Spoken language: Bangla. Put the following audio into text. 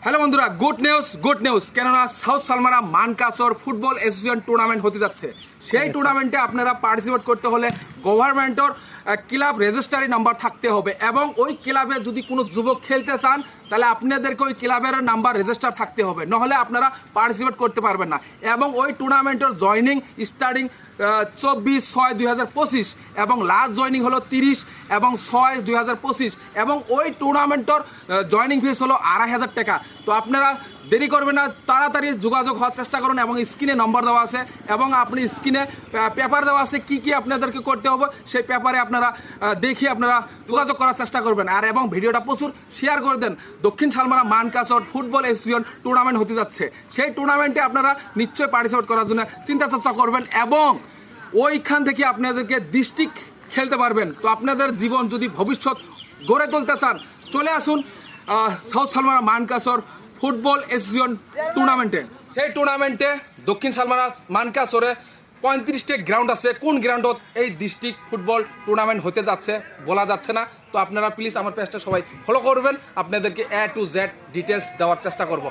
হ্যালো বন্ধুরা, গুড নিউজ কেননা South Salmara Mankachar football association tournament হতে যাচ্ছে। সেই টুর্নামেন্টে আপনারা পার্টিসিপেট করতে হলে গভর্নমেন্টের ক্লাব রেজিস্ট্রারি নাম্বার থাকতে হবে এবং ওই ক্লাবে যদি কোনো যুবক খেলতে চান তাহলে আপনাদেরকে ওই ক্লাবের নাম্বার রেজিস্টার থাকতে হবে, নাহলে আপনারা পার্টিসিপেট করতে পারবেন না। এবং ওই টুর্নামেন্টের জয়নিং স্টার্টিং 24/6/2025 এবং লাস্ট জয়নিং হলো 30/6/2025 এবং ওই টুর্নামেন্টের জয়নিং ফিস হলো 2500 টাকা। তো আপনারা দেরি করবেন না, তাড়াতাড়ি যোগাযোগ হওয়ার চেষ্টা করুন এবং স্ক্রিনে নম্বর দেওয়া আছে এবং আপনি স্ক্রিনে পেপার দেওয়া আছে কি কি আপনাদেরকে করতে হবে, সেই পেপারে আপনারা দেখে আপনারা যোগাযোগ করার চেষ্টা করবেন। আর এবং ভিডিওটা প্রচুর শেয়ার করে দেন। দক্ষিণ Salmara Mankachar football association tournament হতে যাচ্ছে, সেই টুর্নামেন্টে আপনারা নিশ্চয়ই পার্টিসিপেট করার জন্য চিন্তা চর্চা করবেন এবং ওইখান থেকে আপনাদেরকে ডিস্ট্রিক্ট খেলতে পারবেন। তো আপনাদের জীবন যদি ভবিষ্যৎ গড়ে তুলতে চান চলে আসুন south Salmara Mankachar football association টুর্নামেন্টে। সেই টুর্নামেন্টে দক্ষিণ সালমারা মানকাসরে 35টা গ্রাউন্ড আছে। কোন গ্রাউন্ডত এই ডিস্ট্রিক্ট ফুটবল টুর্নামেন্ট হতে যাচ্ছে বলা যাচ্ছে না। তো আপনারা প্লিজ আমার পেজটা সবাই ফলো করবেন, আপনাদেরকে A to Z ডিটেলস দেওয়ার চেষ্টা করব।